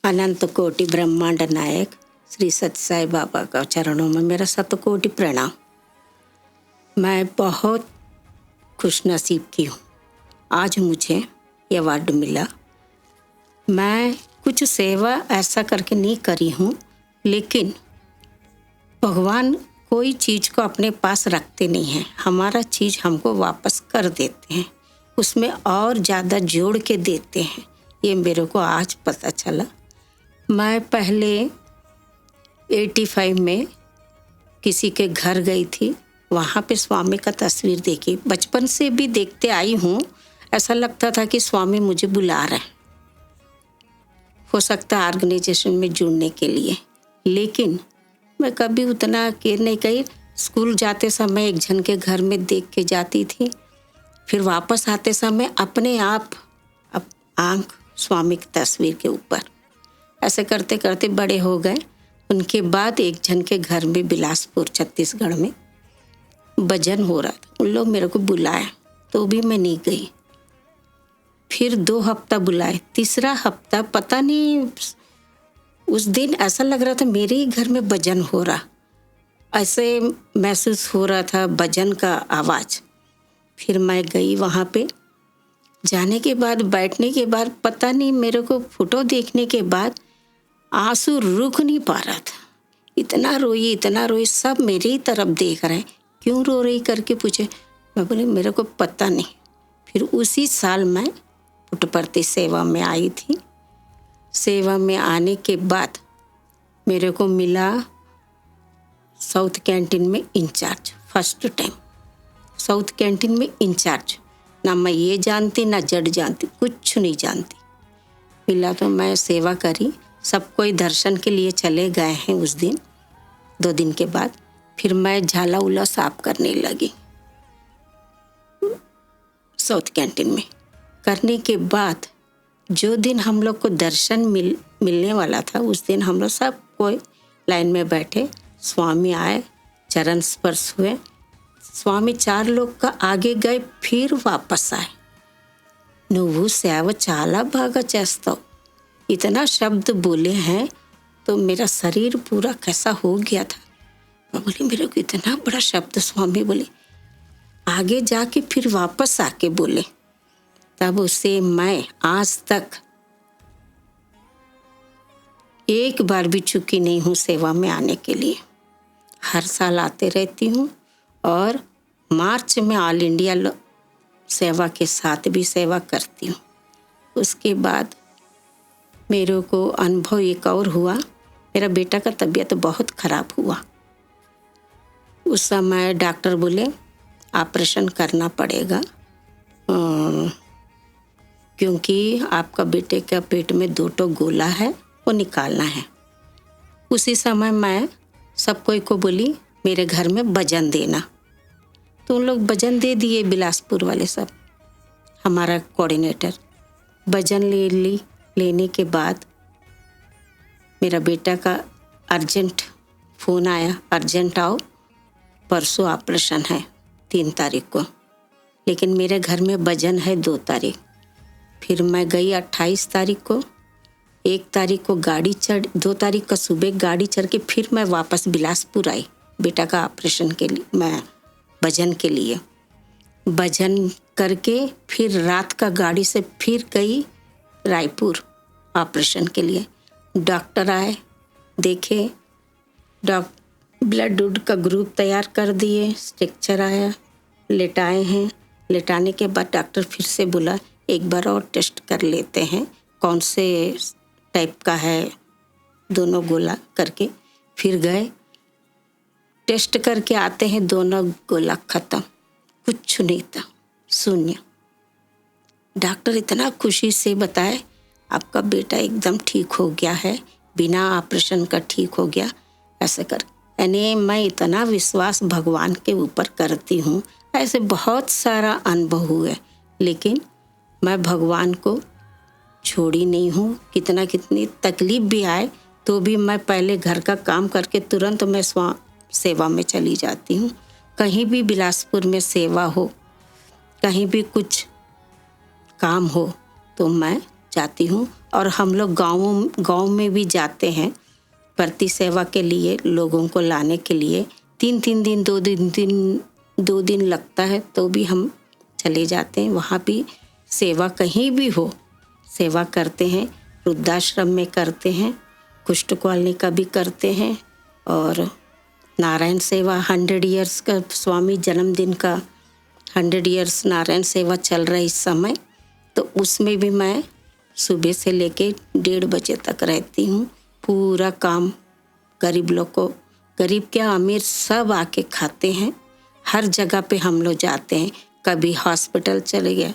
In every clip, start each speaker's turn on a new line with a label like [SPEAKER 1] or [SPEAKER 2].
[SPEAKER 1] अनंत कोटि ब्रह्मांड नायक श्री सत्य साई बाबा का चरणों में मेरा शतकोटि प्रणाम। मैं बहुत खुश नसीब की हूँ। आज मुझे ये अवार्ड मिला। मैं कुछ सेवा ऐसा करके नहीं करी हूँ, लेकिन भगवान कोई चीज़ को अपने पास रखते नहीं हैं। हमारा चीज़ हमको वापस कर देते हैं, उसमें और ज़्यादा जोड़ के देते हैं। ये मेरे को आज पता चला। मैं पहले 85 में किसी के घर गई थी। वहाँ पे स्वामी का तस्वीर देखी। बचपन से भी देखते आई हूँ। ऐसा लगता था कि स्वामी मुझे बुला रहे हैं, हो सकता है ऑर्गेनाइजेशन में जुड़ने के लिए, लेकिन मैं कभी उतना केयर नहीं करी। स्कूल जाते समय एक जन के घर में देख के जाती थी, फिर वापस आते समय अपने आप आंख स्वामी की तस्वीर के ऊपर। ऐसे करते करते बड़े हो गए। उनके बाद एक जन के घर में बिलासपुर छत्तीसगढ़ में भजन हो रहा था। उन लोग मेरे को बुलाए तो भी मैं नहीं गई। फिर 2 हफ्ता बुलाए, तीसरा हफ्ता पता नहीं, उस दिन ऐसा लग रहा था मेरे ही घर में भजन हो रहा। ऐसे महसूस हो रहा था भजन का आवाज़। फिर मैं गई वहाँ पे। जाने के बाद, बैठने के बाद, पता नहीं मेरे को फोटो देखने के बाद आंसू रुक नहीं पा रहा था। इतना रोई, सब मेरे ही तरफ देख रहे हैं। क्यों रो रही करके पूछे। मैं बोली मेरे को पता नहीं। फिर उसी साल मैं पुट्टपर्ती सेवा में आई थी। सेवा में आने के बाद मेरे को मिला साउथ कैंटीन में incharge. First time south canteen में इंचार्ज। ना मैं ये जानती ना जड़ जानती, कुछ नहीं जानती। मिला तो मैं सेवा करी। सब कोई दर्शन के लिए चले गए हैं उस दिन। 2 दिन के बाद फिर मैं झाला उला साफ करने लगी साउथ कैंटीन में। करने के बाद जो दिन हम लोग को दर्शन मिलने वाला था, उस दिन हम लोग सब कोई लाइन में बैठे। स्वामी आए, चरण स्पर्श हुए। स्वामी 4 लोग का आगे गए, फिर वापस आए। నువ్వు సేవ చాలా బాగా చేస్తావు, इतना शब्द बोले हैं तो मेरा शरीर पूरा कैसा हो गया था। मैं बोली मेरे को इतना बड़ा शब्द स्वामी बोले। आगे जाके फिर वापस आके बोले। तब उससे मैं आज तक एक बार भी चुकी नहीं हूँ सेवा में आने के लिए। हर साल आते रहती हूँ और मार्च में ऑल इंडिया सेवा के साथ भी सेवा करती हूँ। उसके बाद मेरे को अनुभव एक और हुआ। मेरा बेटा का तबीयत बहुत ख़राब हुआ। उस समय डॉक्टर बोले ऑपरेशन करना पड़ेगा, क्योंकि आपका बेटे का पेट में 2 गोला है, वो निकालना है। उसी समय मैं सब कोई को बोली मेरे घर में भजन देना। तो उन लोग भजन दे दिए, बिलासपुर वाले सब। हमारा कोऑर्डिनेटर भजन लेने के बाद मेरा बेटा का अर्जेंट फ़ोन आया, अर्जेंट आओ, परसों ऑपरेशन है 3 तारीख को, लेकिन मेरे घर में भजन है 2 तारीख। फिर मैं गई 28 तारीख को। 1 तारीख को गाड़ी चढ़, 2 तारीख का सुबह गाड़ी चढ़ के फिर मैं वापस बिलासपुर आई बेटा का ऑपरेशन के लिए। मैं भजन के लिए भजन करके फिर रात का गाड़ी से फिर गई रायपुर ऑपरेशन के लिए। डॉक्टर आए, देखे, ब्लड उड का ग्रुप तैयार कर दिए, स्ट्रक्चर आया, लेटाए हैं। लेटाने के बाद डॉक्टर फिर से बोला एक बार और टेस्ट कर लेते हैं कौन से टाइप का है, दोनों गोला करके। फिर गए, टेस्ट करके आते हैं, दोनों गोला ख़त्म, कुछ नहीं था, शून्य। डॉक्टर इतना खुशी से बताए आपका बेटा एकदम ठीक हो गया है, बिना ऑपरेशन का ठीक हो गया। ऐसे कर, यानी मैं इतना विश्वास भगवान के ऊपर करती हूँ। ऐसे बहुत सारा अनुभव हुए, लेकिन मैं भगवान को छोड़ी नहीं हूँ। कितनी तकलीफ भी आए तो भी मैं पहले घर का काम करके तुरंत मैं सेवा में चली जाती हूँ। कहीं भी बिलासपुर में सेवा हो, कहीं भी कुछ काम हो, तो मैं जाती हूँ। और हम लोग गाँव में भी जाते हैं प्रति सेवा के लिए, लोगों को लाने के लिए। 3-3 दिन 2 दिन लगता है तो भी हम चले जाते हैं। वहाँ भी सेवा कहीं भी हो सेवा करते हैं। वृद्धाश्रम में करते हैं, कुष्ठ कॉलोनी का भी करते हैं। और नारायण सेवा 100 ईयर्स का स्वामी जन्मदिन का 100 ईयर्स नारायण सेवा चल रहा है इस समय, तो उसमें भी मैं सुबह से लेके 1:30 बजे तक रहती हूँ। पूरा काम गरीब लोग को, गरीब क्या अमीर सब आके खाते हैं। हर जगह पे हम लोग जाते हैं। कभी हॉस्पिटल चले गए,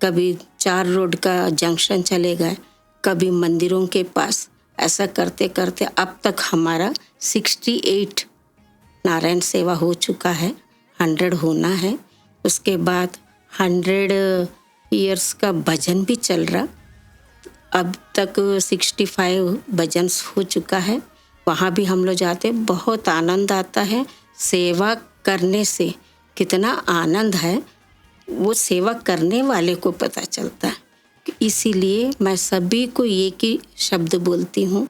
[SPEAKER 1] कभी 4 रोड का जंक्शन चले गए, कभी मंदिरों के पास। ऐसा करते करते अब तक हमारा 68 नारायण सेवा हो चुका है। 100 होना है। उसके बाद 100 ईयर्स का भजन भी चल रहा। अब तक 65 भजन हो चुका है। वहाँ भी हम लोग जाते, बहुत आनंद आता है। सेवा करने से कितना आनंद है वो सेवा करने वाले को पता चलता है। इसीलिए मैं सभी को एक ही शब्द बोलती हूँ,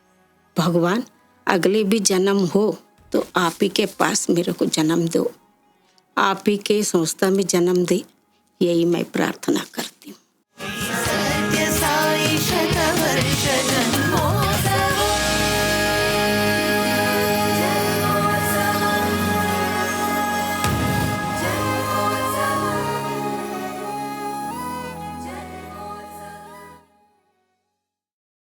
[SPEAKER 1] भगवान अगले भी जन्म हो तो आप ही के पास मेरे को जन्म दो, आप ही के संस्था में जन्म दे, यही मैं प्रार्थना करती हूँ।